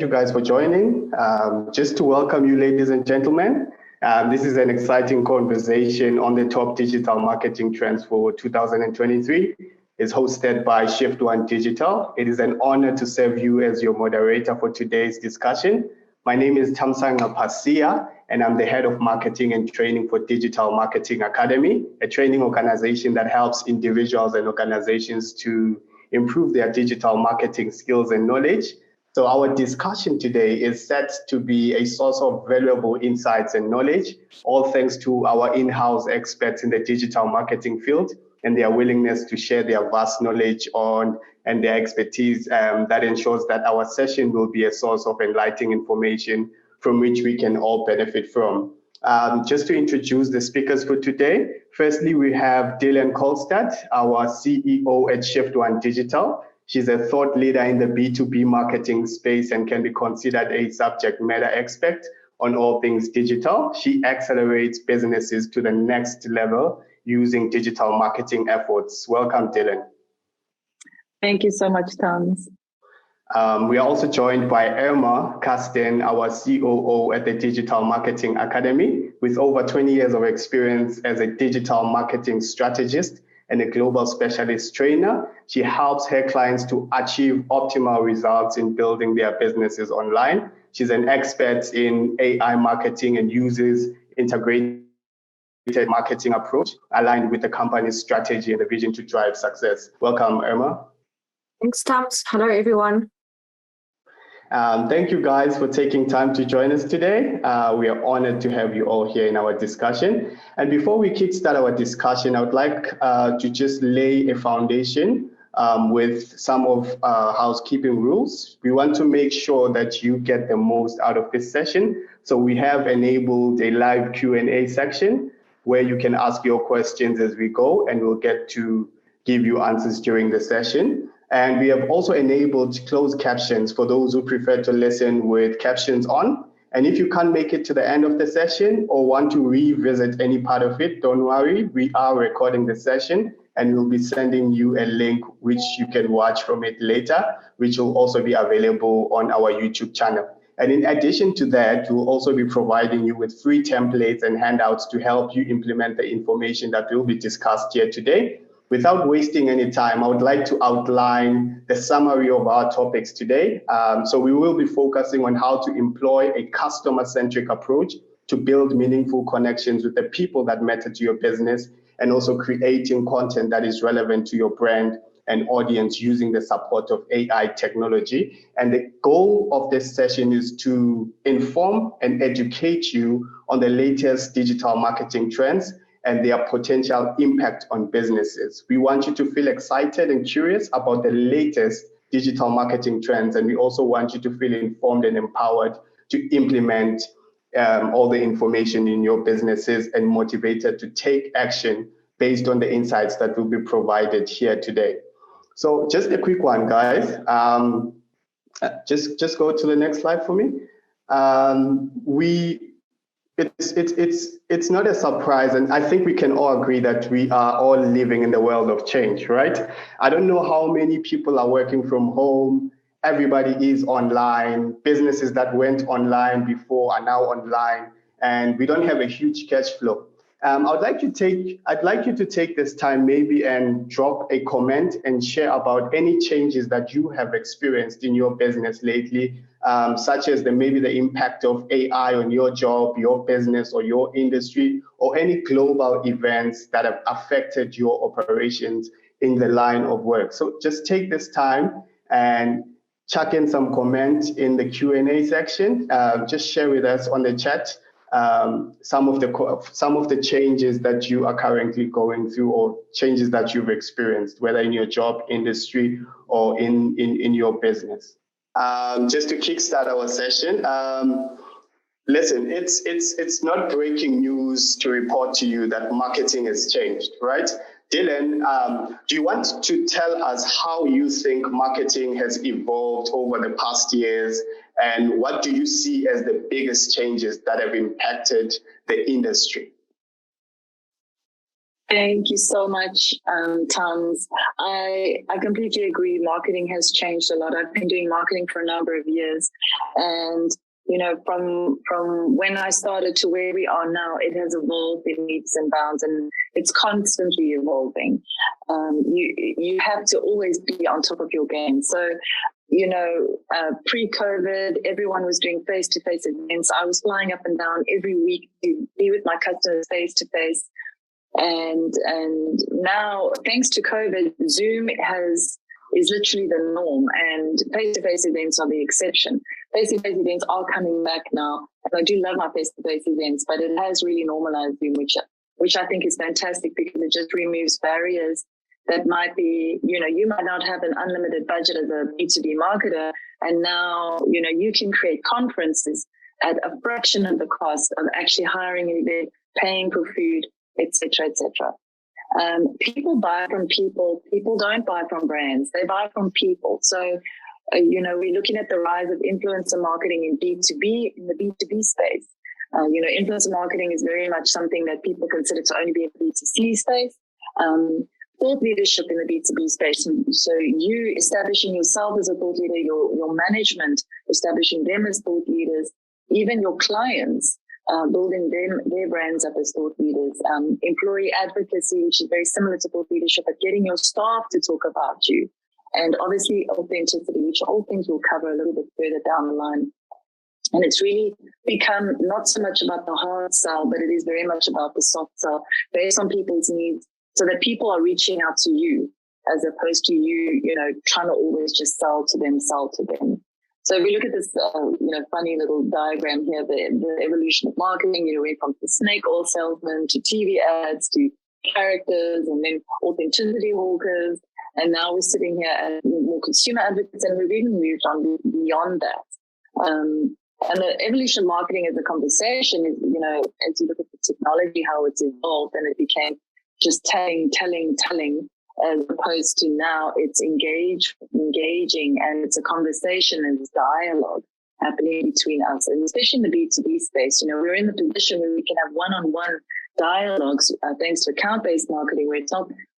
thank you guys for joining. Just to welcome you, ladies and gentlemen. This is an exciting conversation on the top digital marketing trends for 2023. It's hosted by Shift One Digital. It is an honor to serve you as your moderator for today's discussion. My name is Tamsanga Pasia, and I'm the head of marketing and training for Digital Marketing Academy, a training organization that helps individuals and organizations to improve their digital marketing skills and knowledge. So our discussion today is set to be a source of valuable insights and knowledge, all thanks to our in-house experts in the digital marketing field and their willingness to share their vast knowledge on and their expertise that ensures that our session will be a source of enlightening information from which we can all benefit from. Just to introduce the speakers for today, firstly, we have Dylan Kolstad, our CEO at Shift One Digital. She's a thought leader in the B2B marketing space and can be considered a subject matter expert on all things digital. She accelerates businesses to the next level using digital marketing efforts. Welcome, Dylan. Thank you so much, Tams. We are also joined by Irma Kasten, our COO at the Digital Marketing Academy, with over 20 years of experience as a digital marketing strategist and a global specialist trainer. She helps her clients to achieve optimal results in building their businesses online. She's an expert in AI marketing and uses integrated marketing approach aligned with the company's strategy and the vision to drive success. Welcome, Irma. Thanks, Tams. Hello, everyone. Thank you guys for taking time to join us today. We are honored to have you all here in our discussion. And before we kickstart our discussion, I would like to just lay a foundation with some of housekeeping rules. We want to make sure that you get the most out of this session. So we have enabled a live Q&A section where you can ask your questions as we go, and we'll get to give you answers during the session. And we have also enabled closed captions for those who prefer to listen with captions on. And if you can't make it to the end of the session or want to revisit any part of it, don't worry, we are recording the session and we'll be sending you a link which you can watch from it later, which will also be available on our YouTube channel. And in addition to that, we'll also be providing you with free templates and handouts to help you implement the information that will be discussed here today. Without wasting any time, I would like to outline the summary of our topics today. So we will be focusing on how to employ a customer-centric approach to build meaningful connections with the people that matter to your business, and also creating content that is relevant to your brand and audience using the support of AI technology. And the goal of this session is to inform and educate you on the latest digital marketing trends and their potential impact on businesses. We want you to feel excited and curious about the latest digital marketing trends, and we also want you to feel informed and empowered to implement all the information in your businesses and motivated to take action based on the insights that will be provided here today. So just a quick one, guys. Just go to the next slide for me. It's not a surprise, and I think we can all agree that we are all living in the world of change, right? I don't know how many people are working from home. Everybody is online. Businesses that went online before are now online, and we don't have a huge cash flow. I'd like you to take this time maybe and drop a comment and share about any changes that you have experienced in your business lately, such as maybe the impact of AI on your job, your business, or your industry, or any global events that have affected your operations in the line of work. So just take this time and chuck in some comments in the Q&A section. Just share with us on the chat some of the changes that you are currently going through, or changes that you've experienced, whether in your job, industry, or in your business. Just to kickstart our session, listen, it's not breaking news to report to you that marketing has changed, right? Dylan, do you want to tell us how you think marketing has evolved over the past years, and what do you see as the biggest changes that have impacted the industry? Thank you so much, Tums. I completely agree. Marketing has changed a lot. I've been doing marketing for a number of years, and from when I started to where we are now, it has evolved in leaps and bounds, and it's constantly evolving. You have to always be on top of your game. So, pre-COVID, everyone was doing face-to-face events. I was flying up and down every week to be with my customers face-to-face. And now, thanks to COVID, Zoom is literally the norm, and face-to-face events are the exception. Face-to-face events are coming back now, and I do love my face-to-face events, but it has really normalized Zoom, which I think is fantastic because it just removes barriers that might be, you might not have an unlimited budget as a B2B marketer, and now, you can create conferences at a fraction of the cost of actually hiring an event, paying for food, etc., etc. People buy from people. People don't buy from brands. They buy from people. So, we're looking at the rise of influencer marketing in B2B, in the B2B space. Influencer marketing is very much something that people consider to only be a B2C space. Thought leadership in the B2B space. So you establishing yourself as a thought leader, your management, establishing them as thought leaders, even your clients, building their brands up as thought leaders, employee advocacy, which is very similar to thought leadership, but getting your staff to talk about you, and obviously authenticity, which all things we'll cover a little bit further down the line. And it's really become not so much about the hard sell, but it is very much about the soft sell based on people's needs, so that people are reaching out to you as opposed to you, trying to always just sell to them. So if we look at this, funny little diagram here, the evolution of marketing, went from the snake oil salesman to TV ads to characters and then authenticity hawkers. And now we're sitting here as more consumer advocates, and we've even moved on beyond that. And the evolution of marketing as a conversation is, as you look at the technology, how it's evolved, and it became just telling, as opposed to now it's engaging, and it's a conversation and it's dialogue happening between us. And especially in the B2B space, we're in the position where we can have one-on-one dialogues thanks to account-based marketing, where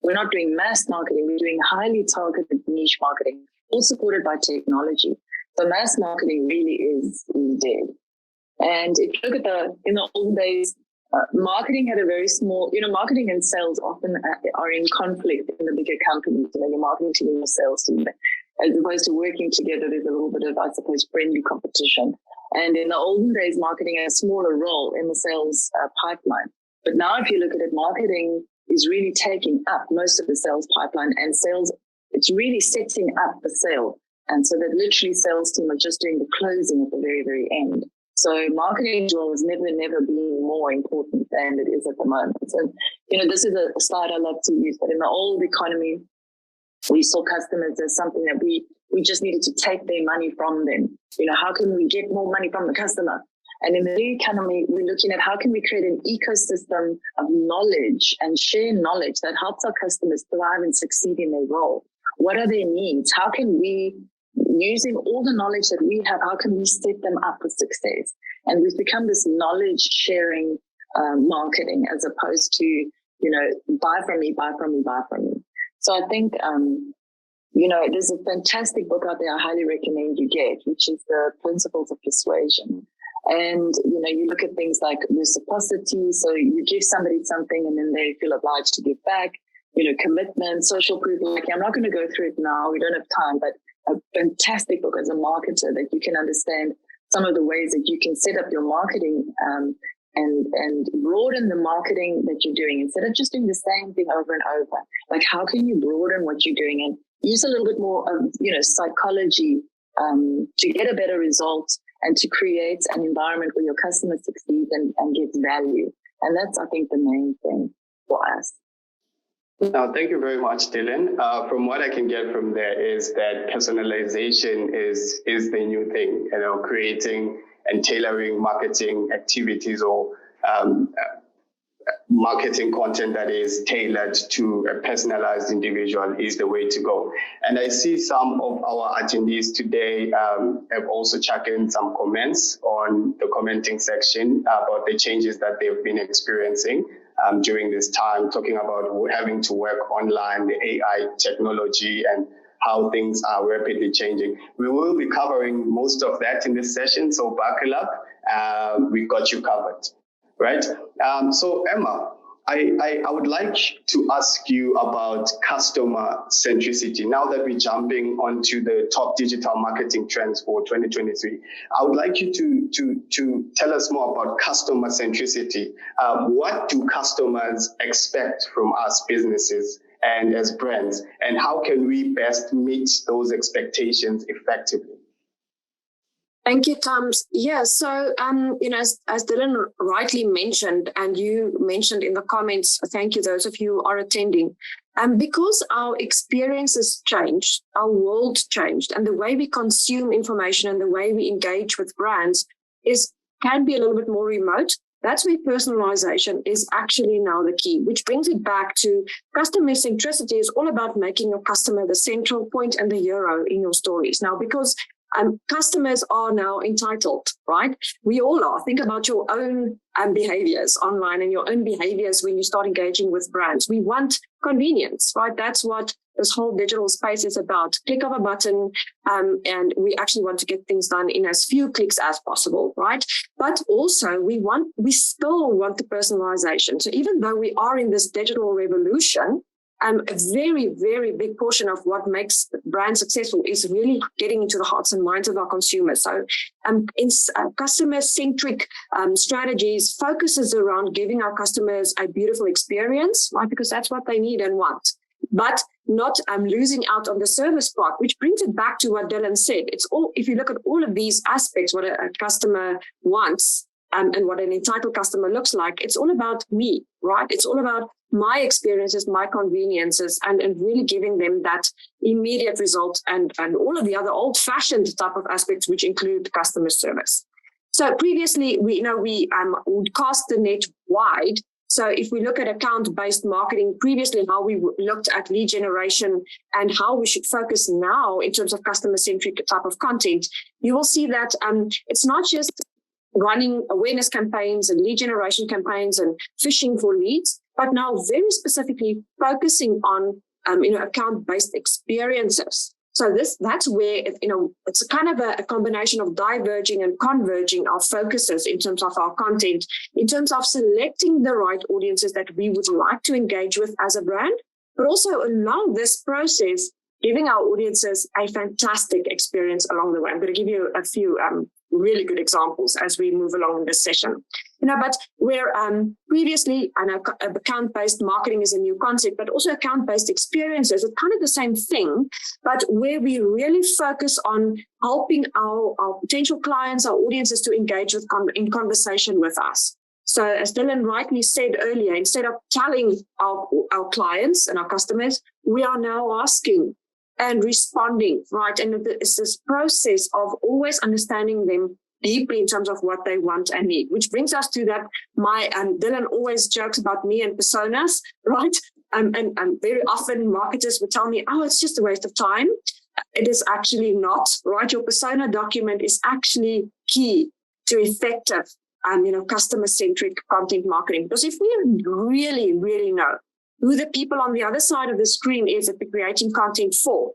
we're not doing mass marketing, we're doing highly targeted niche marketing, all supported by technology. So mass marketing really is dead. And if you look at in the old days, marketing had a very small, marketing and sales often are in conflict in the bigger companies, your marketing team and your sales team. As opposed to working together, there's a little bit of, I suppose, friendly competition. And in the olden days, marketing had a smaller role in the sales pipeline. But now if you look at it, marketing is really taking up most of the sales pipeline, and sales, it's really setting up the sale. And so that literally sales team are just doing the closing at the very, very end. So marketing role has never been more important than it is at the moment. So, this is a slide I love to use, but in the old economy, we saw customers as something that we just needed to take their money from them. How can we get more money from the customer? And in the new economy, we're looking at how can we create an ecosystem of knowledge and share knowledge that helps our customers thrive and succeed in their role. What are their needs? How can we, using all the knowledge that we have, how can we set them up for success? And we've become this knowledge sharing marketing, as opposed to, buy from me. So I think, there's a fantastic book out there I highly recommend you get, which is The Principles of Persuasion. And, you look at things like reciprocity. So you give somebody something and then they feel obliged to give back, commitment, social proof. Like, I'm not going to go through it now. We don't have time, but a fantastic book as a marketer that you can understand some of the ways that you can set up your marketing and broaden the marketing that you're doing instead of just doing the same thing over and over. Like, how can you broaden what you're doing and use a little bit more of, psychology to get a better result and to create an environment where your customer succeeds and gets value. And that's, I think, the main thing for us. Now, thank you very much, Dylan. From what I can get from there is that personalization is the new thing, creating and tailoring marketing activities or marketing content that is tailored to a personalized individual is the way to go. And I see some of our attendees today have also chucked in some comments on the commenting section about the changes that they've been experiencing during this time, talking about having to work online, the AI technology, and how things are rapidly changing. We will be covering most of that in this session, so buckle up. We've got you covered, right? So Emma, I would like to ask you about customer centricity. Now that we're jumping onto the top digital marketing trends for 2023, I would like you to tell us more about customer centricity. What do customers expect from us businesses and as brands, and how can we best meet those expectations effectively? Thank you, Tams. Yeah, so as Dylan rightly mentioned, and you mentioned in the comments, thank you those of you who are attending. Because our experiences changed, our world changed, and the way we consume information and the way we engage with brands can be a little bit more remote. That's where personalization is actually now the key, which brings it back to customer centricity is all about making your customer the central point and the hero in your stories. Now, because customers are now entitled, right? We all are. Think about your own behaviors online and your own behaviors when you start engaging with brands. We want convenience, right? That's what this whole digital space is about. Click of a button, and we actually want to get things done in as few clicks as possible, right? But also we still want the personalization. So even though we are in this digital revolution, a very, very big portion of what makes brands successful is really getting into the hearts and minds of our consumers. So customer-centric strategies focuses around giving our customers a beautiful experience, right? Because that's what they need and want. But not losing out on the service part, which brings it back to what Dylan said. It's all, if you look at all of these aspects, what a customer wants and what an entitled customer looks like, it's all about me, right? It's all about my experiences, my conveniences, and really giving them that immediate result and all of the other old-fashioned type of aspects, which include customer service. So previously, we would cast the net wide. So if we look at account-based marketing, previously how we looked at lead generation and how we should focus now in terms of customer-centric type of content, you will see that it's not just running awareness campaigns and lead generation campaigns and fishing for leads, but now very specifically focusing on account-based experiences. So that's where it's kind of a combination of diverging and converging our focuses in terms of our content, in terms of selecting the right audiences that we would like to engage with as a brand, but also along this process, giving our audiences a fantastic experience along the way. I'm going to give you a few really good examples as we move along in this session. But where previously, I know account-based marketing is a new concept, but also account-based experiences, it's kind of the same thing, but where we really focus on helping our potential clients, our audiences to engage in conversation with us. So as Dylan rightly said earlier, instead of telling our clients and our customers, we are now asking and responding, right? And it's this process of always understanding them deeply in terms of what they want and need, which brings us to that. Dylan always jokes about me and personas, right? And very often marketers would tell me, oh, it's just a waste of time. It is actually not, right? Your persona document is actually key to effective, customer-centric content marketing. Because if we really, really know who the people on the other side of the screen is that we're creating content for,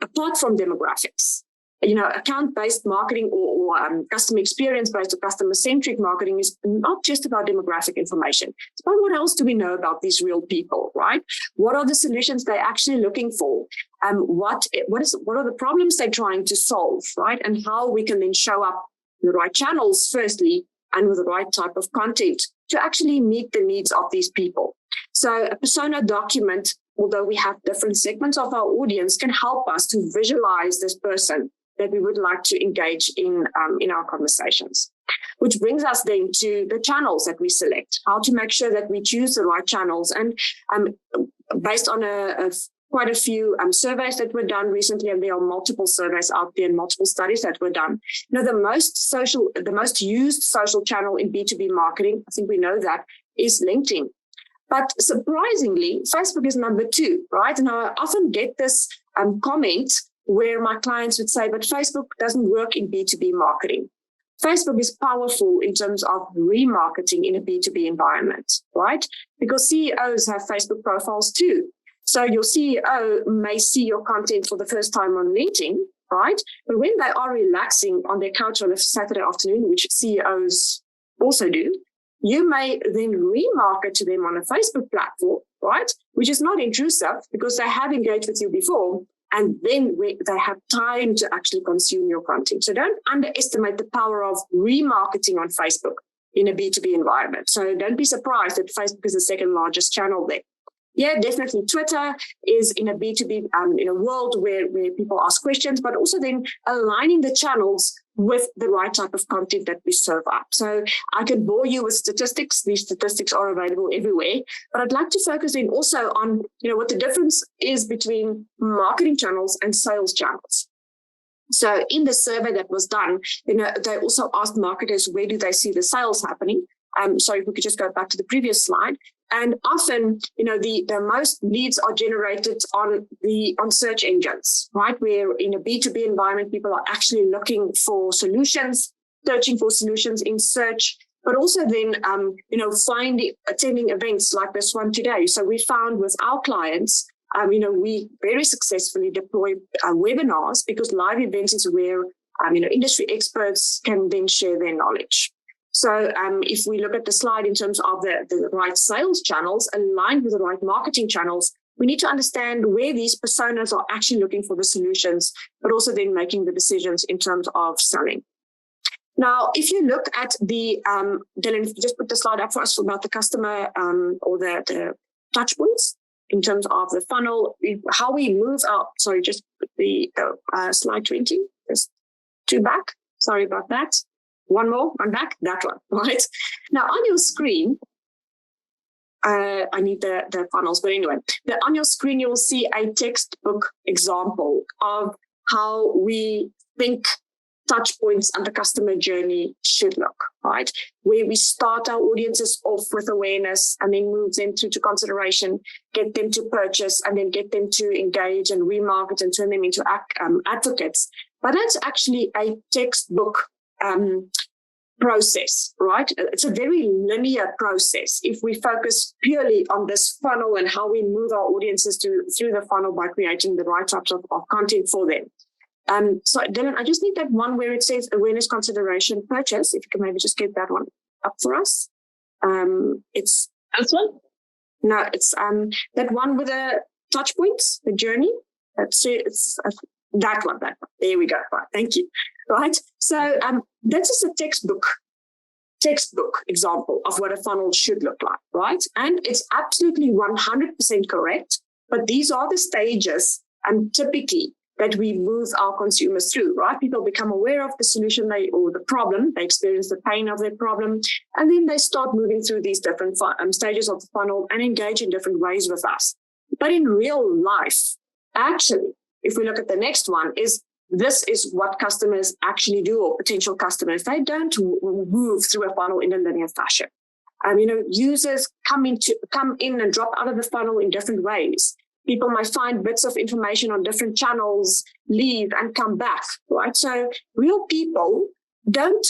apart from demographics, account-based marketing or customer experience-based or customer-centric marketing is not just about demographic information. It's about what else do we know about these real people, right? What are the solutions they're actually looking for? What are the problems they're trying to solve, right? And how we can then show up in the right channels, firstly, and with the right type of content to actually meet the needs of these people. So a persona document, although we have different segments of our audience, can help us to visualize this person that we would like to engage in our conversations. Which brings us then to the channels that we select, how to make sure that we choose the right channels. And based on quite a few surveys that were done recently, and there are multiple surveys out there and multiple studies that were done. The most used social channel in B2B marketing, I think we know that, is LinkedIn. But surprisingly, Facebook is number 2, right? And I often get this comment where my clients would say, but Facebook doesn't work in B2B marketing. Facebook is powerful in terms of remarketing in a B2B environment, right? Because CEOs have Facebook profiles too. So your CEO may see your content for the first time on LinkedIn, right? But when they are relaxing on their couch on a Saturday afternoon, which CEOs also do, you may then remarket to them on a Facebook platform, right? Which is not intrusive because they have engaged with you before. And then they have time to actually consume your content. So don't underestimate the power of remarketing on Facebook in a B2B environment. So don't be surprised that Facebook is the second largest channel there. Yeah, definitely. Twitter is in a B2B, in a world where people ask questions, but also then aligning the channels with the right type of content that we serve up. So I could bore you with statistics. These statistics are available everywhere, but I'd like to focus in also on, what the difference is between marketing channels and sales channels. So in the survey that was done, they also asked marketers, where do they see the sales happening? So if we could just go back to the previous slide. And often, the most leads are generated on search engines, right? Where in a B2B environment, people are actually looking for solutions, searching for solutions in search, but also then, attending events like this one today. So we found with our clients, we very successfully deploy webinars because live events is where, industry experts can then share their knowledge. So if we look at the slide in terms of the right sales channels aligned with the right marketing channels, we need to understand where these personas are actually looking for the solutions, but also then making the decisions in terms of selling. Now, if you look at the, Dylan, if you just put the slide up for us about the customer or the touch points in terms of the funnel, how we move out. Sorry, just put the slide 20, just two back. Sorry about that. One more, one back, that one, right? Now on your screen, I need the funnels, but anyway, on your screen, you will see a textbook example of how we think touch points and the customer journey should look, right? Where we start our audiences off with awareness and then move them through to consideration, get them to purchase, and then get them to engage and remarket and turn them into advocates. But that's actually a textbook process, right? It's a very linear process. If we focus purely on this funnel and how we move our audiences through the funnel by creating the right types of content for them. So Dylan, I just need that one where it says awareness, consideration, purchase. If you can maybe just get that one up for us. It's this one? No, it's that one with the touch points, the journey. It's that one. There we go. Right, thank you. Right. So this is a textbook example of what a funnel should look like, right? And it's absolutely 100% correct. But these are the stages typically that we move our consumers through, right? People become aware of the solution or the problem, they experience the pain of their problem, and then they start moving through these different stages of the funnel and engage in different ways with us. But in real life, actually, if we look at the next one, this is what customers actually do, or potential customers. They don't move through a funnel in a linear fashion. Users come in and drop out of the funnel in different ways. People might find bits of information on different channels, leave and come back, right? So real people don't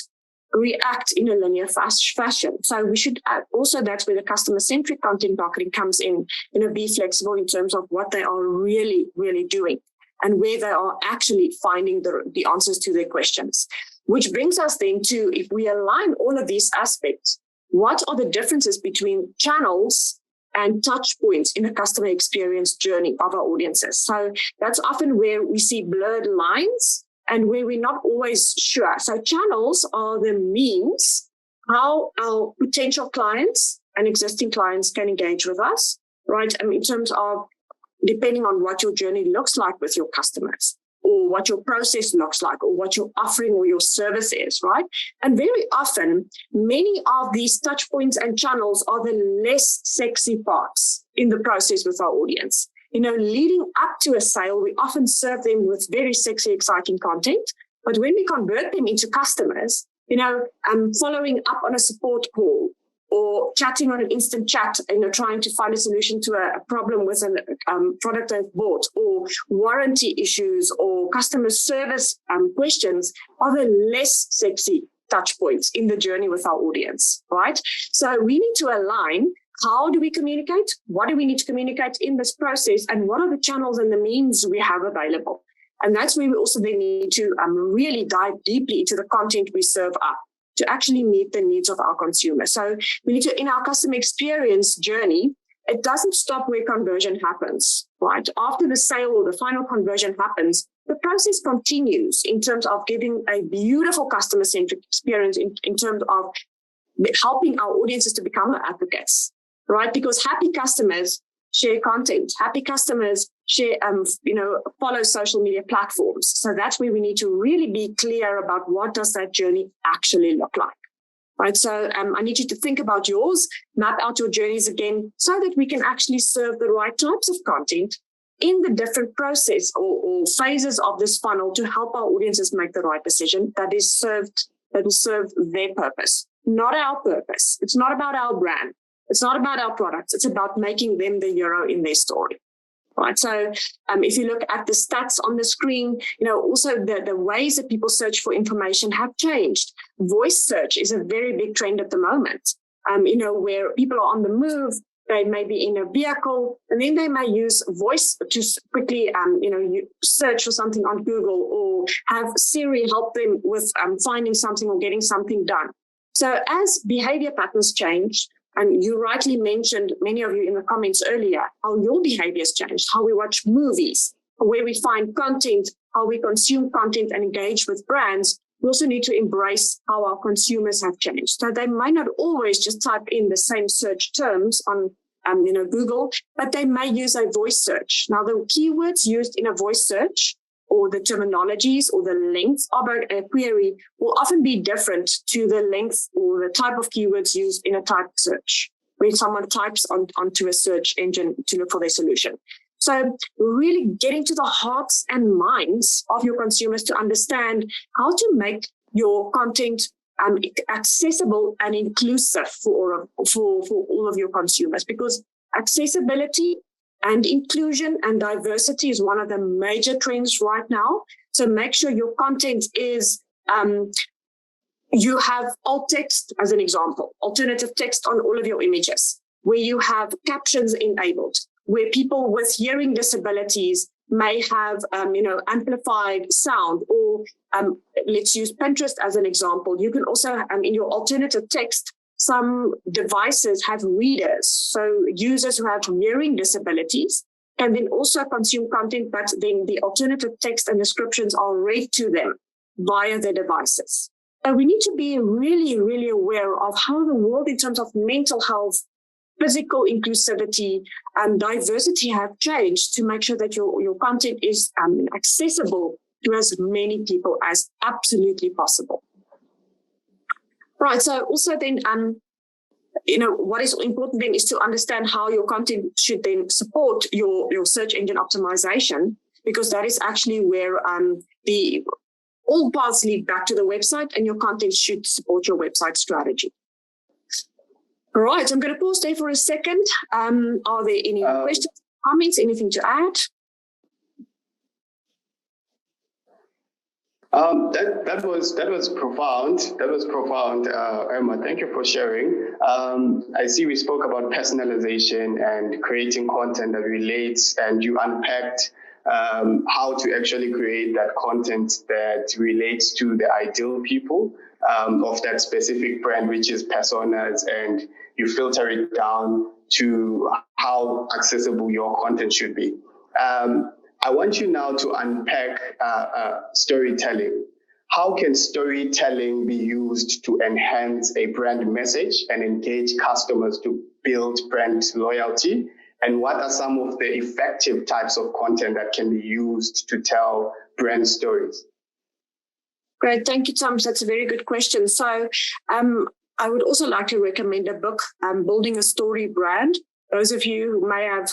react in a linear fashion. So we should also, that's where the customer-centric content marketing comes in, be flexible in terms of what they are really, really doing and where they are actually finding the answers to their questions. Which brings us then to, if we align all of these aspects, what are the differences between channels and touch points in the customer experience journey of our audiences? So that's often where we see blurred lines and where we're not always sure. So channels are the means how our potential clients and existing clients can engage with us, right? In terms of depending on what your journey looks like with your customers, or what your process looks like, or what your offering or your service is, right? And very often, many of these touch points and channels are the less sexy parts in the process with our audience. Leading up to a sale, we often serve them with very sexy, exciting content. But when we convert them into customers, following up on a support call, or chatting on an instant chat, trying to find a solution to a problem with a product they've bought, or warranty issues, or customer service questions are the less sexy touch points in the journey with our audience, right? So we need to align. How do we communicate? What do we need to communicate in this process? And what are the channels and the means we have available? And that's where we also then need to really dive deeply into the content we serve up to actually meet the needs of our consumers. So we need to, in our customer experience journey, it doesn't stop where conversion happens, right? After the sale or the final conversion happens, the process continues in terms of giving a beautiful customer-centric experience in terms of helping our audiences to become advocates, right? Because happy customers share content, happy customers share, follow social media platforms. So that's where we need to really be clear about what does that journey actually look like. Right, so I need you to think about yours, map out your journeys again, so that we can actually serve the right types of content in the different process or phases of this funnel to help our audiences make the right decision that will serve their purpose, not our purpose. It's not about our brand. It's not about our products. It's about making them the hero in their story. Right. So if you look at the stats on the screen, also the ways that people search for information have changed. Voice search is a very big trend at the moment, where people are on the move. They may be in a vehicle, and then they may use voice to quickly, search for something on Google or have Siri help them with finding something or getting something done. So as behavior patterns change, and you rightly mentioned, many of you in the comments earlier, how your behaviors changed, how we watch movies, where we find content, how we consume content and engage with brands. We also need to embrace how our consumers have changed. So they might not always just type in the same search terms on Google, but they may use a voice search. Now, the keywords used in a voice search or the terminologies or the length of a query will often be different to the length or the type of keywords used in a typed search, where someone types onto a search engine to look for their solution. So really getting to the hearts and minds of your consumers to understand how to make your content accessible and inclusive for all of your consumers, because accessibility and inclusion and diversity is one of the major trends right now. So make sure your content is, you have alt text as an example, alternative text on all of your images, where you have captions enabled, where people with hearing disabilities may have, amplified sound, or let's use Pinterest as an example. You can also, in your alternative text, some devices have readers, so users who have hearing disabilities can then also consume content, but then the alternative text and descriptions are read to them via their devices. And we need to be really, really aware of how the world in terms of mental health, physical inclusivity, and diversity have changed to make sure that your content is accessible to as many people as absolutely possible. Right. So also then, what is important then is to understand how your content should then support your search engine optimization, because that is actually where all paths lead back to the website, and your content should support your website strategy. All right. I'm going to pause there for a second. Are there any questions, comments, anything to add? That was profound. That was profound, Emma. Thank you for sharing. I see we spoke about personalization and creating content that relates, and you unpacked how to actually create that content that relates to the ideal people of that specific brand, which is personas, and you filter it down to how accessible your content should be. I want you now to unpack storytelling. How can storytelling be used to enhance a brand message and engage customers to build brand loyalty? And what are some of the effective types of content that can be used to tell brand stories? Great. Thank you, Tom. That's a very good question. So I would also like to recommend a book, Building a Story Brand. Those of you who may have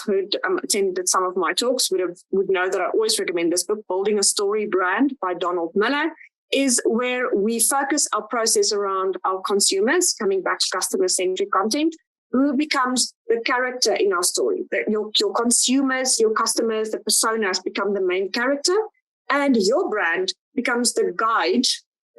attended some of my talks would know that I always recommend this book, Building a Story Brand by Donald Miller, is where we focus our process around our consumers, coming back to customer-centric content, who becomes the character in our story. Your consumers, your customers, the personas become the main character, and your brand becomes the guide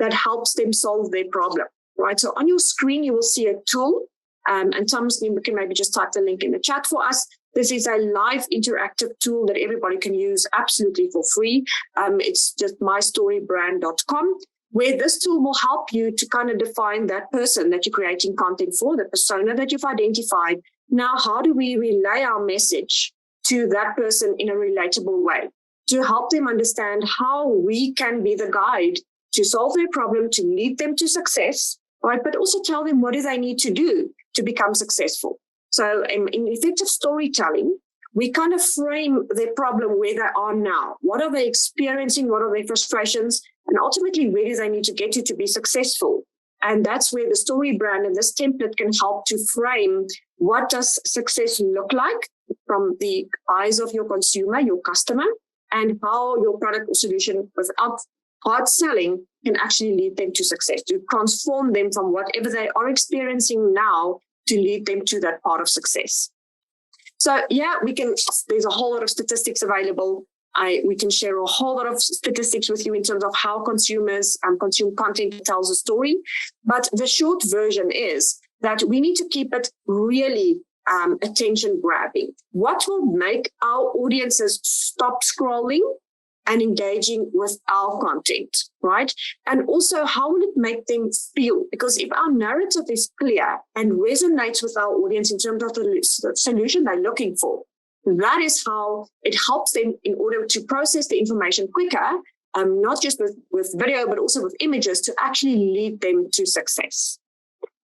that helps them solve their problem, right? So on your screen, you will see a tool, and Thomas, you can maybe just type the link in the chat for us. This is a live interactive tool that everybody can use absolutely for free. It's just mystorybrand.com, where this tool will help you to kind of define that person that you're creating content for, the persona that you've identified. Now, how do we relay our message to that person in a relatable way to help them understand how we can be the guide to solve their problem, to lead them to success, right? But also tell them what do they need to do to become successful. So in effective storytelling, we kind of frame their problem where they are now. What are they experiencing? What are their frustrations? And ultimately, where do they need to get to be successful? And that's where the story brand and this template can help to frame what does success look like from the eyes of your consumer, your customer, and how your product or solution without hard selling can actually lead them to success, to transform them from whatever they are experiencing now to lead them to that part of success. So yeah, there's a whole lot of statistics available. We can share a whole lot of statistics with you in terms of how consumers consume content that tells a story. But the short version is that we need to keep it really attention grabbing. What will make our audiences stop scrolling and engaging with our content, right? And also, how will it make them feel? Because if our narrative is clear and resonates with our audience in terms of the solution they're looking for, that is how it helps them in order to process the information quicker, not just with video, but also with images to actually lead them to success.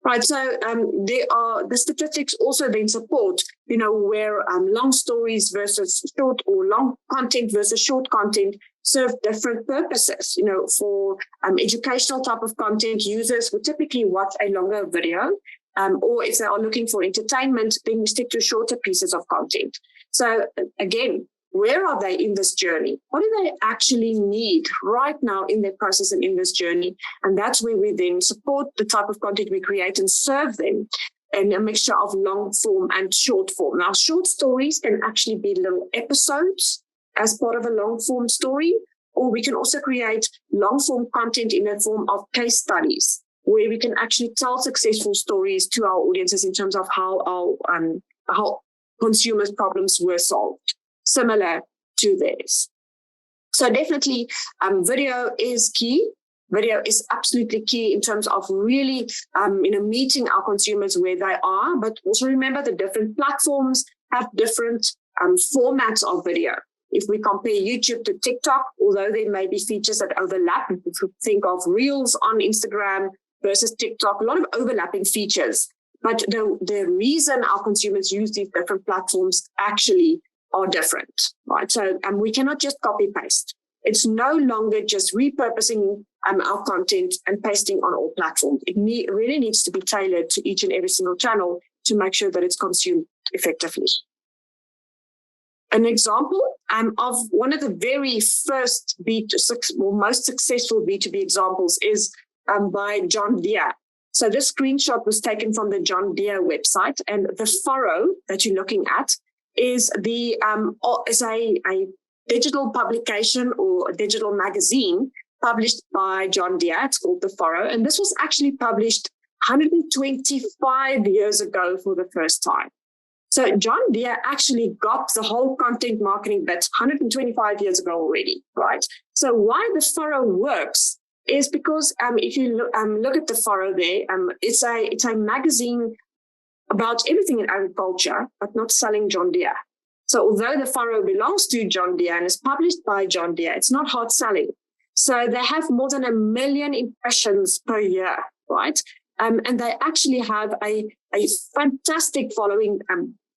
Right, so the statistics also then support, where long stories versus short, or long content versus short content serve different purposes. For educational type of content, users would typically watch a longer video, or if they are looking for entertainment, then we stick to shorter pieces of content. So again, where are they in this journey? What do they actually need right now in their process and in this journey? And that's where we then support the type of content we create and serve them in a mixture of long form and short form. Now, short stories can actually be little episodes as part of a long form story, or we can also create long form content in the form of case studies, where we can actually tell successful stories to our audiences in terms of how consumers' problems were solved, similar to theirs. So definitely video is key. Video is absolutely key in terms of really meeting our consumers where they are, but also remember the different platforms have different formats of video. If we compare YouTube to TikTok, although there may be features that overlap, if we think of Reels on Instagram versus TikTok, a lot of overlapping features. But the reason our consumers use these different platforms actually are different, right? So we cannot just copy paste. It's no longer just repurposing our content and pasting on all platforms. It really needs to be tailored to each and every single channel to make sure that it's consumed effectively. An example of one of the very first most successful B2B examples is by John Deere. So this screenshot was taken from the John Deere website, and the furrow that you're looking at is a digital publication or a digital magazine published by John Deere. It's called The Furrow, and this was actually published 125 years ago for the first time. So John Deere actually got the whole content marketing bit 125 years ago already, right? So why The Furrow works is because if you look at The Furrow there, it's a magazine about everything in agriculture, but not selling John Deere. So although The Furrow belongs to John Deere and is published by John Deere, it's not hard selling. So they have more than 1 million impressions per year, right? And they actually have a fantastic following.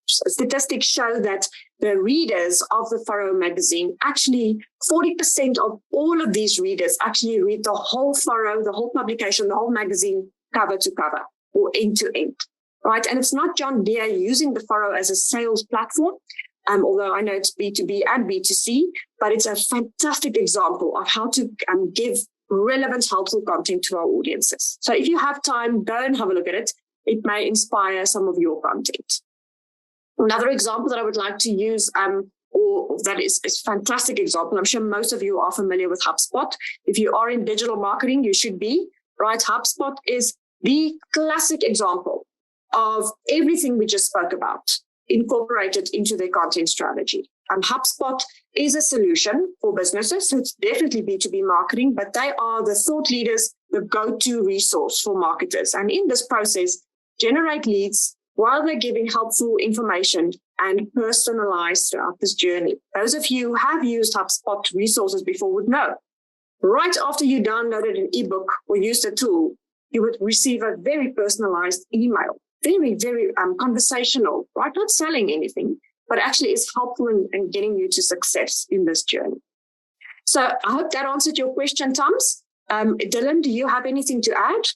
Statistics show that the readers of The Furrow magazine, actually 40% of all of these readers actually read the whole Furrow, the whole publication, the whole magazine cover to cover or end to end, right? And it's not John Deere using The Furrow as a sales platform, although I know it's B2B and B2C, but it's a fantastic example of how to give relevant, helpful content to our audiences. So if you have time, go and have a look at it. It may inspire some of your content. Another example that I would like to use, or or that is a fantastic example. I'm sure most of you are familiar with HubSpot. If you are in digital marketing, you should be, right? HubSpot is the classic example of everything we just spoke about incorporated into their content strategy. HubSpot is a solution for businesses, so it's definitely B2B marketing, but they are the thought leaders, the go-to resource for marketers. And in this process, generate leads while they're giving helpful information and personalized throughout this journey. Those of you who have used HubSpot resources before would know. Right after you downloaded an ebook or used a tool, you would receive a very personalized email, very, very conversational, right? Not selling anything, but actually is helpful in getting you to success in this journey. So I hope that answered your question, Tums. Dylan, do you have anything to add?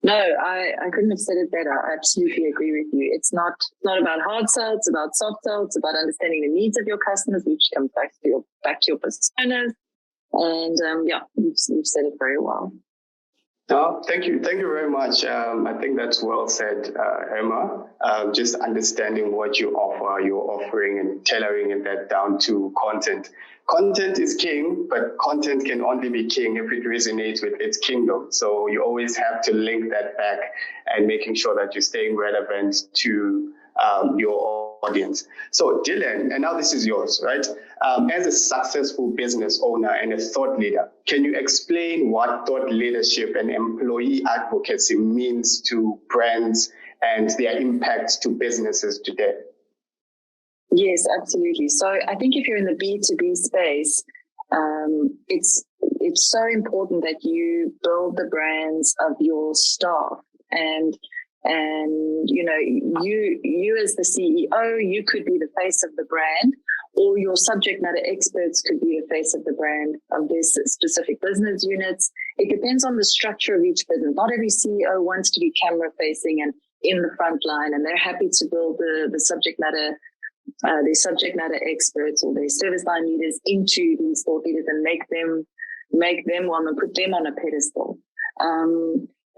No, I couldn't have said it better. I absolutely agree with you. It's not about hard sell, it's about soft sell, it's about understanding the needs of your customers, which comes back to your personas. And you've said it very well. No, thank you very much. I think that's well said, Emma. Just understanding what you offer, you're offering, and tailoring that down to content. Content is king, but content can only be king if it resonates with its kingdom. So you always have to link that back and making sure that you're staying relevant to your audience. So Dylan, and now this is yours, right? As a successful business owner and a thought leader, can you explain what thought leadership and employee advocacy means to brands and their impact to businesses today? Yes, absolutely. So I think if you're in the B2B space, it's so important that you build the brands of your staff. And you as the CEO, you could be the face of the brand, or your subject matter experts could be the face of the brand of this specific business units. It depends on the structure of each business. Not every CEO wants to be camera facing and in the front line, and they're happy to build the subject matter experts or their service line leaders into these thought leaders and make them put them on a pedestal.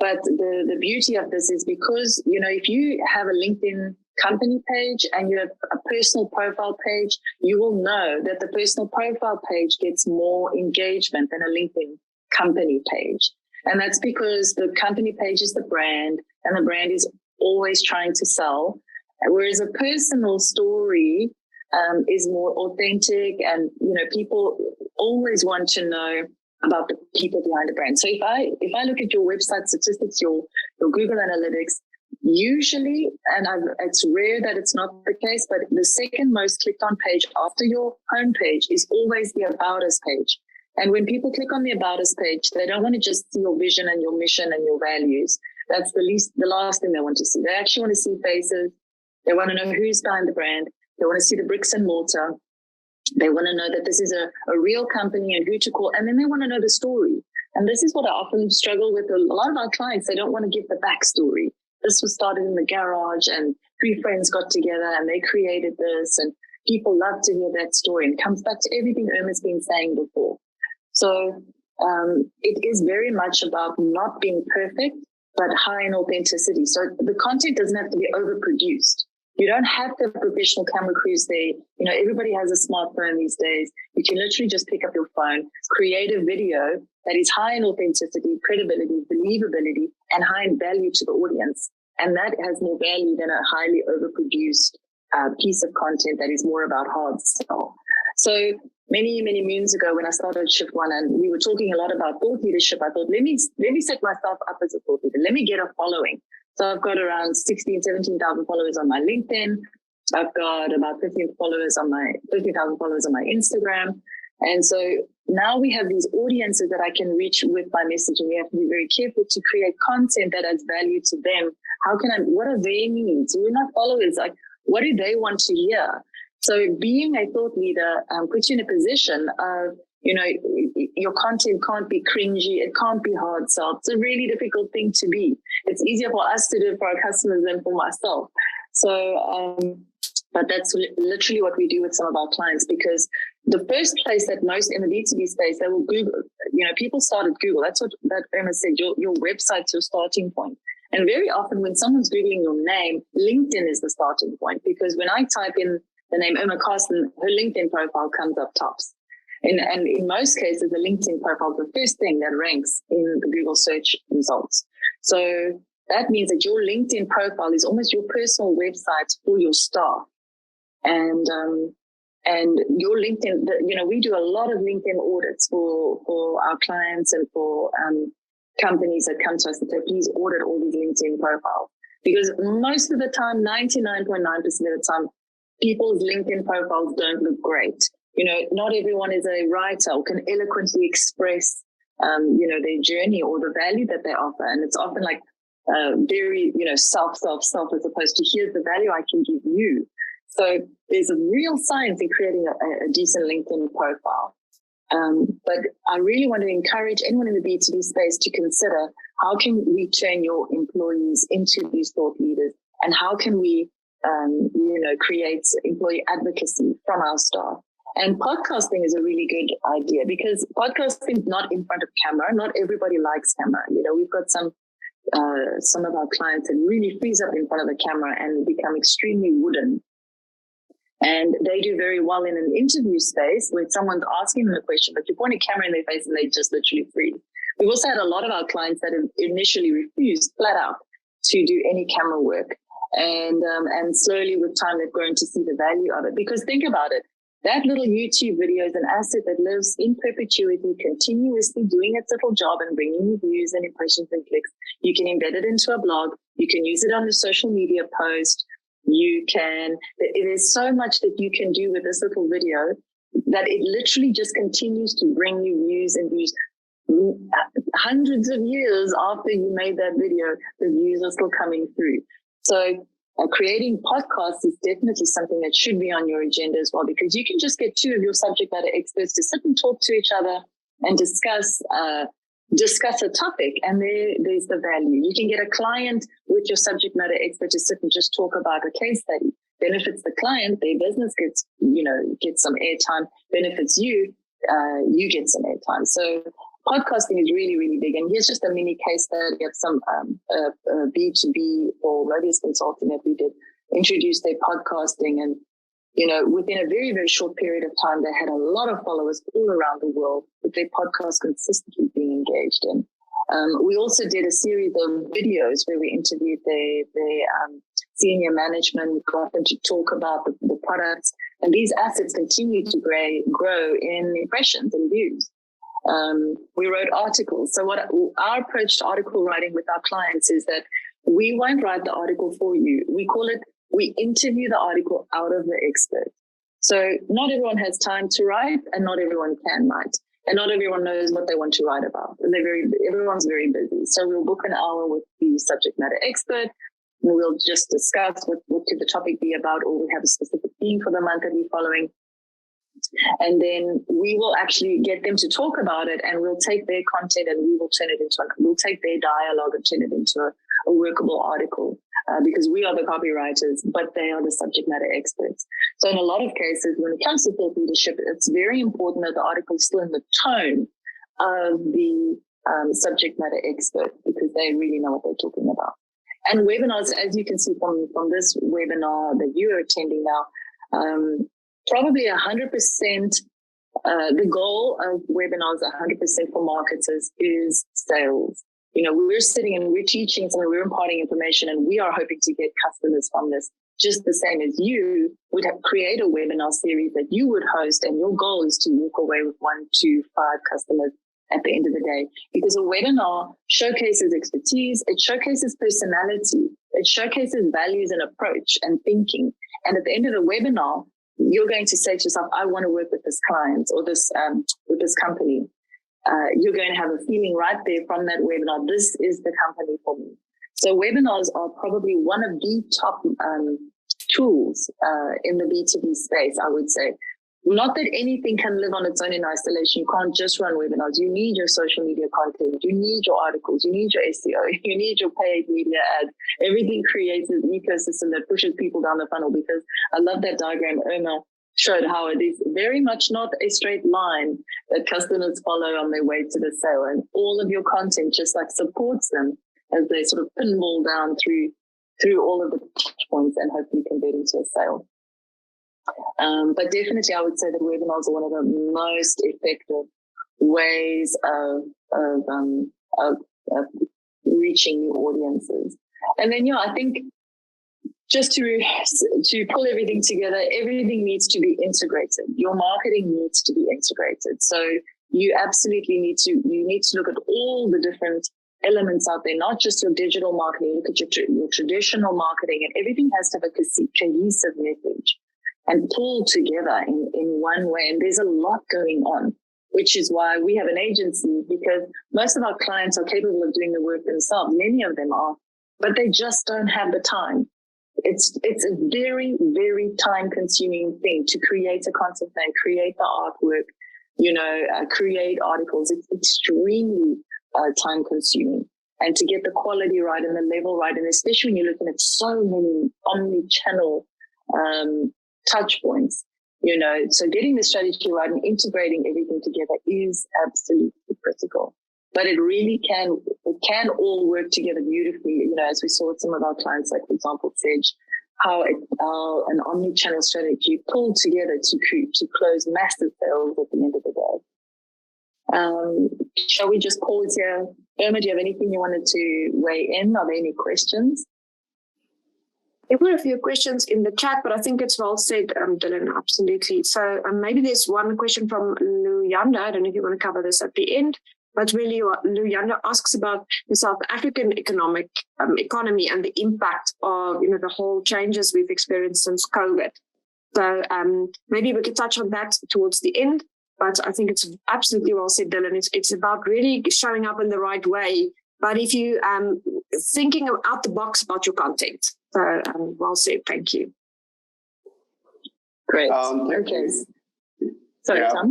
But the beauty of this is because, if you have a LinkedIn company page and you have a personal profile page, you will know that the personal profile page gets more engagement than a LinkedIn company page. And that's because the company page is the brand, and the brand is always trying to sell. Whereas a personal story is more authentic, and people always want to know about the people behind the brand. So if I look at your website statistics, your Google Analytics, usually, and it's rare that it's not the case, but the second most clicked on page after your home page is always the About Us page. And when people click on the About Us page, they don't want to just see your vision and your mission and your values. That's the last thing they want to see. They actually want to see faces. They want to know who's behind the brand. They want to see the bricks and mortar. They want to know that this is a real company and who to call. And then they want to know the story. And this is what I often struggle with a lot of our clients. They don't want to give the backstory. This was started in the garage and 3 friends got together and they created this. And people love to hear that story. And it comes back to everything Irma's been saying before. So it is very much about not being perfect, but high in authenticity. So the content doesn't have to be overproduced. You don't have to have professional camera crews there. Everybody has a smartphone these days. You can literally just pick up your phone, create a video that is high in authenticity, credibility, believability, and high in value to the audience. And that has more value than a highly overproduced piece of content that is more about hard sell. So many, many moons ago when I started Shift One and we were talking a lot about thought leadership, I thought, let me set myself up as a thought leader. Let me get a following. So I've got around 17,000 followers on my LinkedIn. I've got about 15,000 followers on my Instagram. And so now we have these audiences that I can reach with my message, and we have to be very careful to create content that adds value to them. What are their needs? We're not followers. Like, what do they want to hear? So being a thought leader puts you in a position of, your content can't be cringy. It can't be hard sell. It's a really difficult thing to be. It's easier for us to do it for our customers than for myself. So, but that's literally what we do with some of our clients, because the first place that most in the B2B space, they will Google, people start at Google. That's what that Irma said, your website's your starting point. And very often when someone's Googling your name, LinkedIn is the starting point, because when I type in the name Irma Carson, her LinkedIn profile comes up tops. And in most cases, the LinkedIn profile is the first thing that ranks in the Google search results. So that means that your LinkedIn profile is almost your personal website for your staff. And your LinkedIn, we do a lot of LinkedIn audits for our clients and for companies that come to us and say, please audit all these LinkedIn profiles. Because most of the time, 99.9% of the time, people's LinkedIn profiles don't look great. Not everyone is a writer or can eloquently express, their journey or the value that they offer. And it's often like very, self, as opposed to here's the value I can give you. So there's a real science in creating a decent LinkedIn profile. But I really want to encourage anyone in the B2B space to consider how can we turn your employees into these thought leaders, and how can we, create employee advocacy from our staff. And podcasting is a really good idea, because podcasting is not in front of camera. Not everybody likes camera. We've got some of our clients that really freeze up in front of the camera and become extremely wooden. And they do very well in an interview space where someone's asking them a question, but you point a camera in their face and they just literally freeze. We've also had a lot of our clients that have initially refused flat out to do any camera work. And slowly with time, they've grown to see the value of it. Because think about it. That little YouTube video is an asset that lives in perpetuity, continuously doing its little job and bringing you views and impressions and clicks. You can embed it into a blog. You can use it on a social media post. There's so much that you can do with this little video that it literally just continues to bring you views and views. Hundreds of years after you made that video, the views are still coming through. So creating podcasts is definitely something that should be on your agenda as well, because you can just get two of your subject matter experts to sit and talk to each other and discuss a topic, and there's the value. You can get a client with your subject matter expert to sit and just talk about a case study. Benefits the client, their business gets some airtime. Benefits you, you get some airtime. So podcasting is really, really big. And here's just a mini case study of some B2B or Mobius consulting that we did introduce their podcasting. And, within a very, very short period of time, they had a lot of followers all around the world with their podcast consistently being engaged in. We also did a series of videos where we interviewed their senior management, got them to talk about the products. And these assets continue to grow in impressions and views. We wrote articles. So what our approach to article writing with our clients is that we won't write the article for you. We interview the article out of the expert. So not everyone has time to write, and not everyone can write, and not everyone knows what they want to write about. And everyone's very busy. So we'll book an hour with the subject matter expert, and we'll just discuss what could the topic be about, or we have a specific theme for the month that we're following. And then we will actually get them to talk about it, and we'll take their content and we'll take their dialogue and turn it into a workable article, because we are the copywriters, but they are the subject matter experts. So in a lot of cases, when it comes to thought leadership, it's very important that the article is still in the tone of the subject matter expert, because they really know what they're talking about. And webinars, as you can see from this webinar that you are attending now, probably 100%, the goal of webinars, 100% for marketers, is sales. We're sitting and we're teaching someone, we're imparting information, and we are hoping to get customers from this, just the same as you would create a webinar series that you would host, and your goal is to walk away with 1 to 5 customers at the end of the day. Because a webinar showcases expertise, it showcases personality, it showcases values and approach and thinking. And at the end of the webinar, you're going to say to yourself, I want to work with this client or this with this company. You're going to have a feeling right there from that webinar, this is the company for me. So webinars are probably one of the top tools in the B2B space, I would say. Not that anything can live on its own in isolation. You can't just run webinars. You need your social media content. You need your articles. You need your SEO. You need your paid media ads. Everything creates an ecosystem that pushes people down the funnel, because I love that diagram Irma showed, how it is very much not a straight line that customers follow on their way to the sale. And all of your content just like supports them as they sort of pinball down through all of the touch points and hopefully convert into a sale. But definitely I would say that webinars are one of the most effective ways of reaching new audiences. And then, I think just to pull everything together, everything needs to be integrated. Your marketing needs to be integrated. So you absolutely need to look at all the different elements out there, not just your digital marketing, look at your traditional marketing, and everything has to have a cohesive message and pull together in one way. And there's a lot going on, which is why we have an agency, because most of our clients are capable of doing the work themselves. Many of them are, but they just don't have the time. It's a very, very time-consuming thing to create a content plan, create the artwork, create articles. It's extremely time-consuming, and to get the quality right and the level right, and especially when you're looking at so many omni-channel touch points, so getting the strategy right and integrating everything together is absolutely critical. But it really can all work together beautifully, as we saw with some of our clients, like, for example, Sedge, how an omni-channel strategy pulled together to close massive sales at the end of the day. Shall we just pause here? Irma, do you have anything you wanted to weigh in? Are there any questions? There were a few questions in the chat, but I think it's well said, Dylan, absolutely. So maybe there's one question from Luyanda. I don't know if you want to cover this at the end, but really Luyanda asks about the South African economy and the impact of, the whole changes we've experienced since COVID. So maybe we could touch on that towards the end, but I think it's absolutely well said, Dylan. It's about really showing up in the right way, but if you thinking out the box about your content. So well said. Thank you. Great. Okay. Sorry, Tom.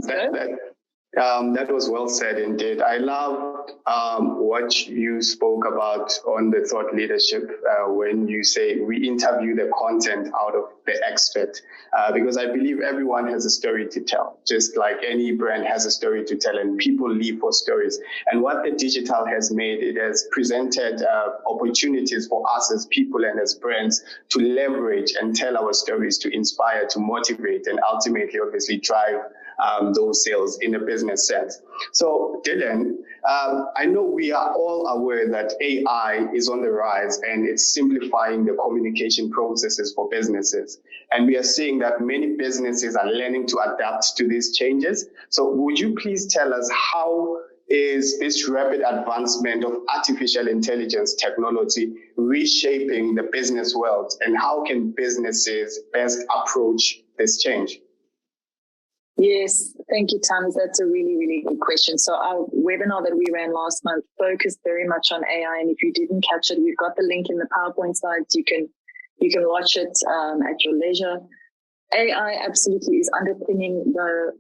That was well said indeed. I loved what you spoke about on the thought leadership when you say we interview the content out of the expert, because I believe everyone has a story to tell, just like any brand has a story to tell, and people live for stories. And what the digital has made, it has presented opportunities for us as people and as brands to leverage and tell our stories, to inspire, to motivate, and ultimately, obviously, drive those sales in a business sense. So, Dylan, I know we are all aware that AI is on the rise and it's simplifying the communication processes for businesses. And we are seeing that many businesses are learning to adapt to these changes. So would you please tell us how is this rapid advancement of artificial intelligence technology reshaping the business world, and how can businesses best approach this change? Yes, thank you, Tams. That's a really, really good question. So our webinar that we ran last month focused very much on AI. And if you didn't catch it, we've got the link in the PowerPoint slides. You can watch it at your leisure. AI absolutely is underpinning the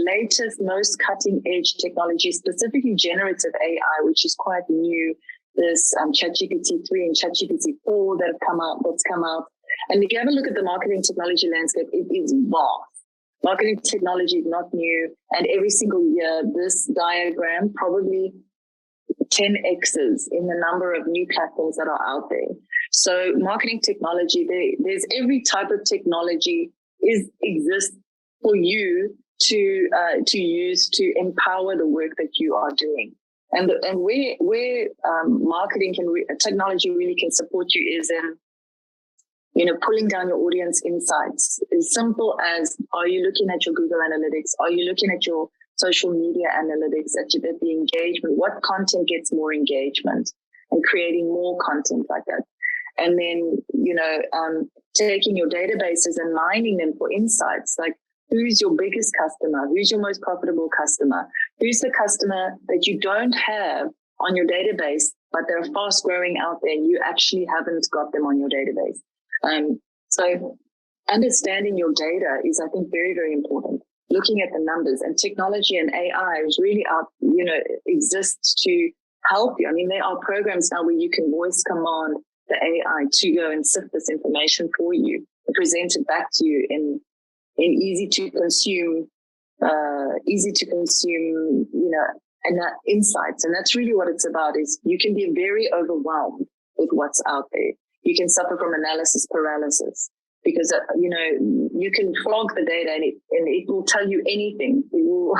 latest, most cutting edge technology, specifically generative AI, which is quite new. This ChatGPT 3 and ChatGPT 4 that's come out. And if you have a look at the marketing technology landscape, it is vast. Marketing technology is not new. And every single year, this diagram probably 10x's in the number of new platforms that are out there. So marketing technology, there's every type of technology exists for you to use to empower the work that you are doing. And where marketing technology really can support you is in pulling down your audience insights. As simple as, are you looking at your Google Analytics? Are you looking at your social media analytics, at the engagement? What content gets more engagement? And creating more content like that. And then, taking your databases and mining them for insights, like who's your biggest customer? Who's your most profitable customer? Who's the customer that you don't have on your database, but they're fast growing out there and you actually haven't got them on your database? So understanding your data is, I think, very, very important. Looking at the numbers, and technology and AI is really exists to help you. I mean, there are programs now where you can voice command the AI to go and sift this information for you and present it back to you in easy to consume, and insights. And that's really what it's about. Is you can be very overwhelmed with what's out there. You can suffer from analysis paralysis. because, you can flog the data and it will tell you anything. It will,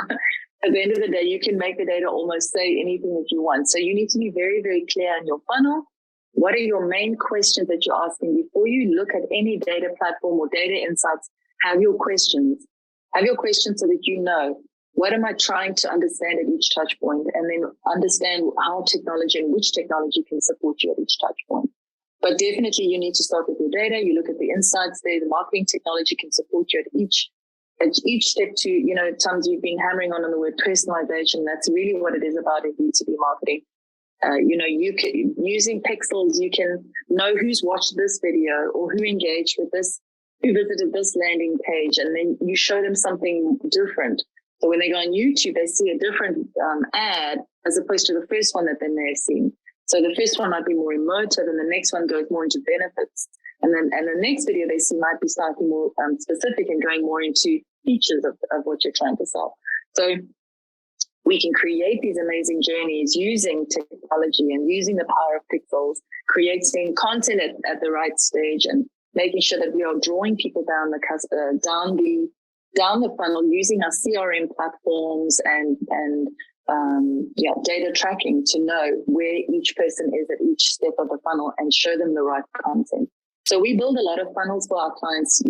at the end of the day, you can make the data almost say anything that you want. So you need to be very, very clear in your funnel. What are your main questions that you're asking before you look at any data platform or data insights? Have your questions. Have your questions so that you know, what am I trying to understand at each touch point, and then understand how technology and which technology can support you at each touch point. But definitely you need to start with your data. You look at the insights there. The marketing technology can support you at each step to, Tums, you've been hammering on the word personalization. That's really what it is about in B2B marketing. You can, using pixels, you can know who's watched this video or who engaged with this, who visited this landing page, and then you show them something different. So when they go on YouTube, they see a different ad as opposed to the first one that they may have seen. So the first one might be more emotive, and the next one goes more into benefits. And the next video they see might be slightly more specific and going more into features of what you're trying to sell. So we can create these amazing journeys using technology and using the power of pixels, creating content at the right stage, and making sure that we are drawing people down the funnel using our CRM platforms and data tracking to know where each person is at each step of the funnel and show them the right content. So we build a lot of funnels for our clients.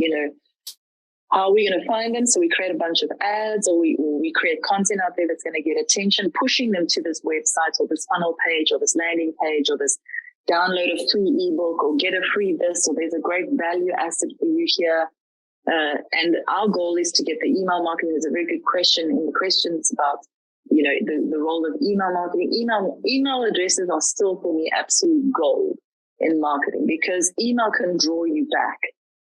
How are we going to find them? So we create a bunch of ads, or we create content out there that's going to get attention, pushing them to this website or this funnel page or this landing page or this download a free ebook or get a free this, or there's a great value asset for you here. And our goal is to get the email marketing. There's a very good question in the questions about, the role of email marketing. Email addresses are still, for me, absolute gold in marketing, because email can draw you back.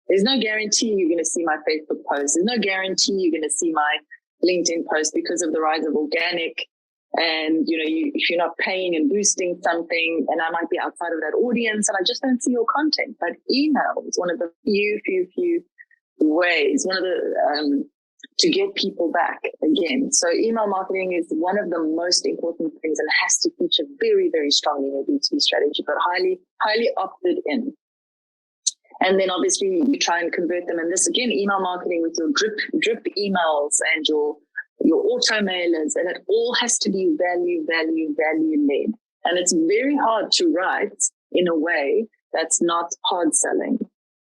There's no guarantee you're going to see my Facebook post. There's no guarantee you're going to see my LinkedIn post because of the rise of organic. And, if you're not paying and boosting something, and I might be outside of that audience and I just don't see your content. But email is one of the few ways, one of the, to get people back again. So email marketing is one of the most important things and has to feature very, very strongly in your B2B strategy, but highly, highly opted in. And then obviously you try and convert them. And this, again, email marketing with your drip emails and your auto mailers, and it all has to be value led. And it's very hard to write in a way that's not hard selling.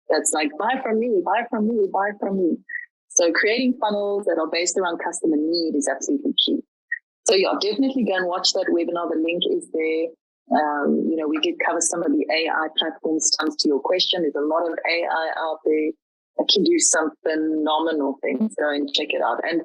That's like, buy from me, buy from me, buy from me. So creating funnels that are based around customer need is absolutely key. So yeah, definitely go and watch that webinar. The link is there. We did cover some of the AI platforms. To your question, there's a lot of AI out there that can do some phenomenal things. Go and check it out. And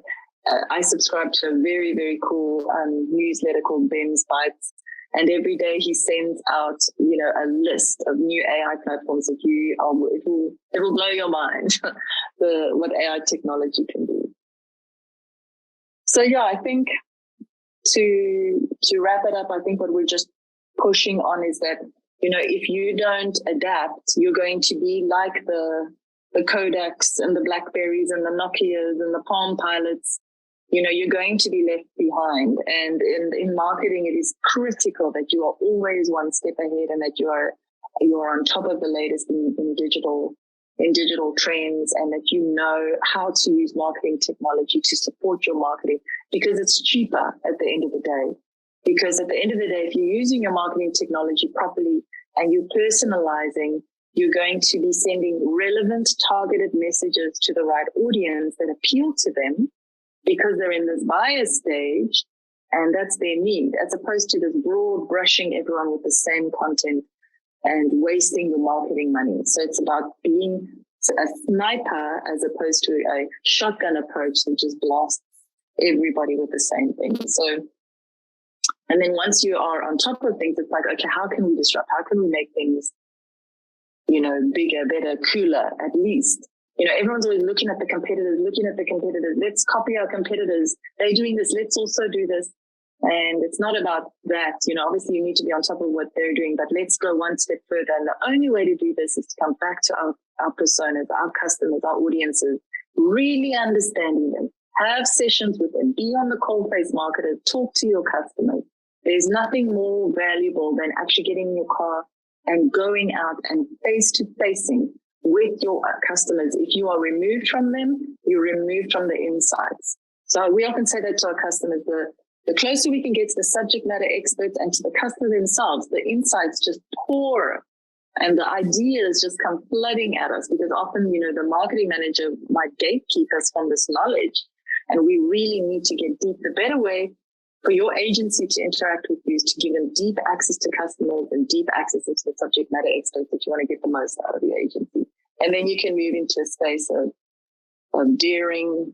I subscribe to a very, very cool newsletter called Ben's Bites. And every day he sends out, a list of new AI platforms that it will blow your mind, what AI technology can do. So yeah, I think to wrap it up, I think what we're just pushing on is that, if you don't adapt, you're going to be like the Kodaks and the Blackberries and the Nokias and the Palm Pilots. You're going to be left behind. And in marketing, it is critical that you are always one step ahead and that you are on top of the latest in digital trends, and that you know how to use marketing technology to support your marketing, because it's cheaper at the end of the day. Because at the end of the day, if you're using your marketing technology properly and you're personalizing, you're going to be sending relevant, targeted messages to the right audience that appeal to them, because they're in this buyer stage and that's their need, as opposed to this broad brushing everyone with the same content and wasting your marketing money. So it's about being a sniper as opposed to a shotgun approach that just blasts everybody with the same thing. So, and then once you are on top of things, it's like, okay, how can we disrupt? How can we make things, bigger, better, cooler, at least? Everyone's always looking at the competitors. Let's copy our competitors. They're doing this. Let's also do this. And it's not about that. Obviously you need to be on top of what they're doing, but let's go one step further. And the only way to do this is to come back to our personas, our customers, our audiences, really understanding them, have sessions with them, be on the cold-face marketer, talk to your customers. There's nothing more valuable than actually getting in your car and going out and face-to-facing with your customers. If you are removed from them, you're removed from the insights. So we often say that to our customers, the closer we can get to the subject matter experts and to the customer themselves, the insights just pour and the ideas just come flooding at us, because often, the marketing manager might gatekeep us from this knowledge. And we really need to get deep. The better way for your agency to interact with you is to give them deep access to customers and deep access to the subject matter experts that you want to get the most out of your agency. And then you can move into a space of daring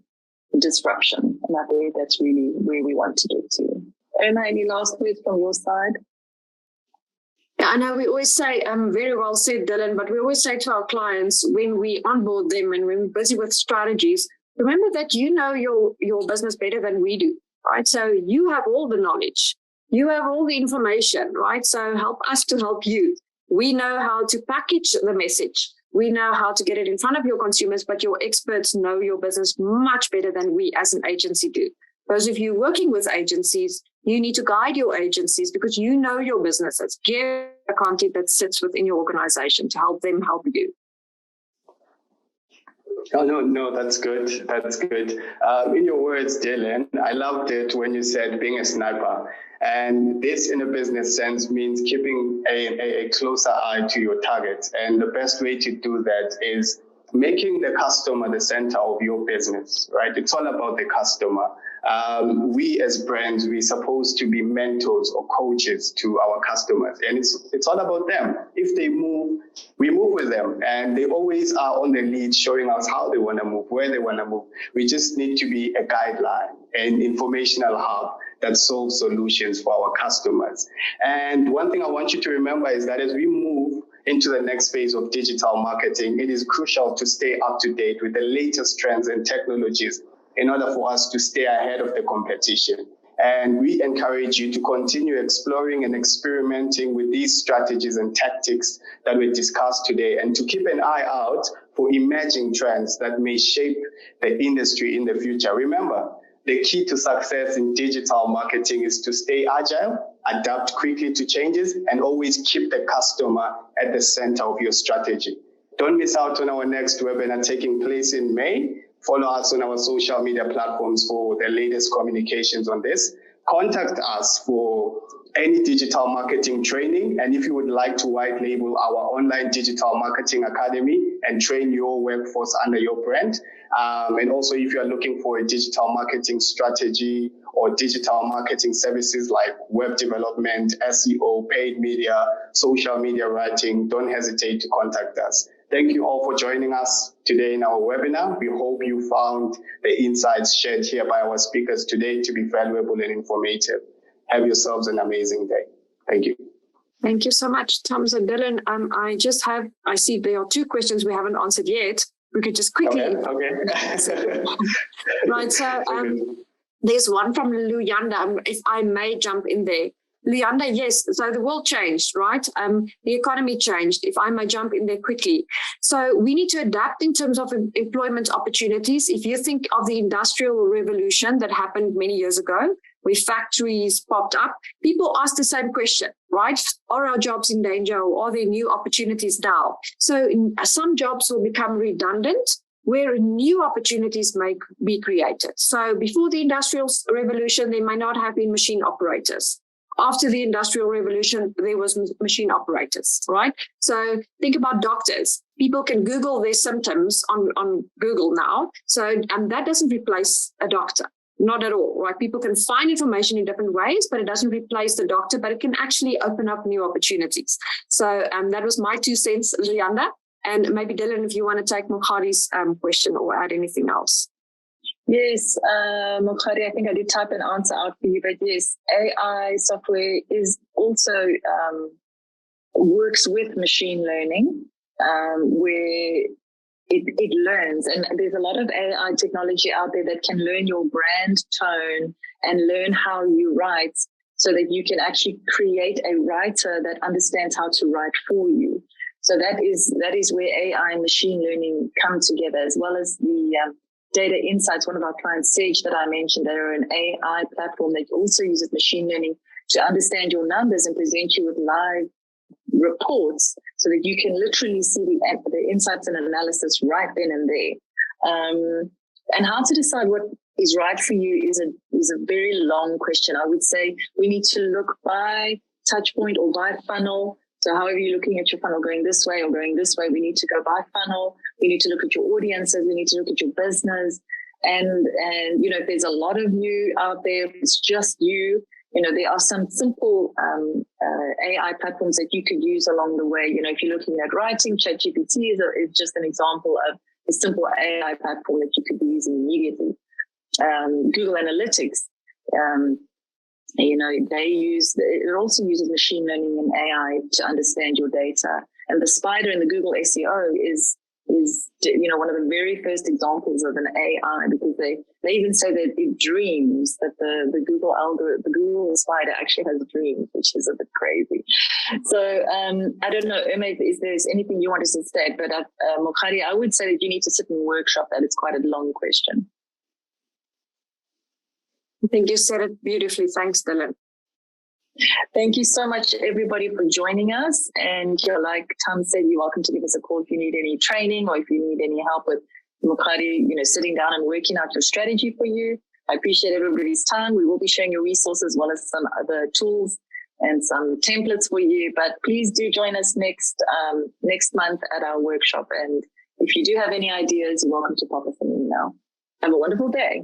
disruption. And I believe that's really where we want to get to. Irma, any last words from your side? Yeah, I know we always say, very well said, Dylan, but we always say to our clients when we onboard them and when we're busy with strategies, remember that you know your business better than we do, right? So you have all the knowledge. You have all the information, right? So help us to help you. We know how to package the message. We know how to get it in front of your consumers, but your experts know your business much better than we as an agency do. Because if you're working with agencies, you need to guide your agencies because you know your businesses. Give the content that sits within your organization to help them help you. Oh, no, that's good. That's good. In your words, Dylan, I loved it when you said being a sniper. And this, in a business sense, means keeping a closer eye to your target. And the best way to do that is making the customer the center of your business, right? It's all about the customer. We as brands, we're supposed to be mentors or coaches to our customers, and it's all about them. If they move, we move with them, and they always are on the lead, showing us how they want to move, where they want to move. We just need to be a guideline, an informational hub that solves solutions for our customers. And one thing I want you to remember is that as we move into the next phase of digital marketing, it is crucial to stay up to date with the latest trends and technologies in order for us to stay ahead of the competition. And we encourage you to continue exploring and experimenting with these strategies and tactics that we discussed today, and to keep an eye out for emerging trends that may shape the industry in the future. Remember, the key to success in digital marketing is to stay agile, adapt quickly to changes, and always keep the customer at the center of your strategy. Don't miss out on our next webinar taking place in May. Follow us on our social media platforms for the latest communications on this. Contact us for any digital marketing training. And if you would like to white label our online digital marketing academy and train your workforce under your brand. And also if you are looking for a digital marketing strategy or digital marketing services like web development, SEO, paid media, social media writing, don't hesitate to contact us. Thank you all for joining us today in our webinar. We hope you found the insights shared here by our speakers today to be valuable and informative. Have yourselves an amazing day. Thank you. Thank you so much, Thomas and Dylan. I see there are 2 questions we haven't answered yet. We could just quickly. Okay. Right, so there's one from Luyanda, if I may jump in there. Luyanda, yes, so the world changed, right? The economy changed, if I may jump in there quickly. So we need to adapt in terms of employment opportunities. If you think of the industrial revolution that happened many years ago, where factories popped up, people ask the same question, right? Are our jobs in danger, or are there new opportunities now? So some jobs will become redundant, where new opportunities may be created. So before the industrial revolution, there may not have been machine operators. After the Industrial Revolution, there was machine operators, right? So think about doctors. People can Google their symptoms on Google now. So that doesn't replace a doctor, not at all, right? People can find information in different ways, but it doesn't replace the doctor, but it can actually open up new opportunities. So that was my 2 cents, Luyanda. And maybe Dylan, if you want to take Mokhari's question or add anything else. Yes, Mokhari, I think I did type an answer out for you, but yes, AI software is also works with machine learning, where it learns. And there's a lot of AI technology out there that can learn your brand tone and learn how you write so that you can actually create a writer that understands how to write for you. So that is where AI and machine learning come together, as well as the data insights. One of our clients, Sage, that I mentioned, they're an AI platform that also uses machine learning to understand your numbers and present you with live reports so that you can literally see the insights and analysis right then and there. And how to decide what is right for you is a very long question. I would say we need to look by touch point or by funnel. So however you're looking at your funnel, going this way or going this way, we need to go by funnel. We need to look at your audiences. We need to look at your business. And you know, if there's a lot of you out there, if it's just you, you know, there are some simple AI platforms that you could use along the way. You know, if you're looking at writing, ChatGPT is just an example of a simple AI platform that you could be using immediately. Google Analytics, you know, it also uses machine learning and AI to understand your data. And the spider in the Google SEO is you know, one of the very first examples of an AI, because they even say that it dreams, that the Google algorithm, the Google spider actually has dreams, which is a bit crazy. So I don't know, Ume, if there's anything you wanted to say, but Mokgadi, I would say that you need to sit and workshop that. It's quite a long question. I think you said it beautifully. Thanks, Dylan. Thank you so much, everybody, for joining us. And like Tom said, you're welcome to give us a call if you need any training or if you need any help with Mokgadi, you know, sitting down and working out your strategy for you. I appreciate everybody's time. We will be sharing your resources as well as some other tools and some templates for you. But please do join us next month at our workshop. And if you do have any ideas, you're welcome to pop us an email. Have a wonderful day.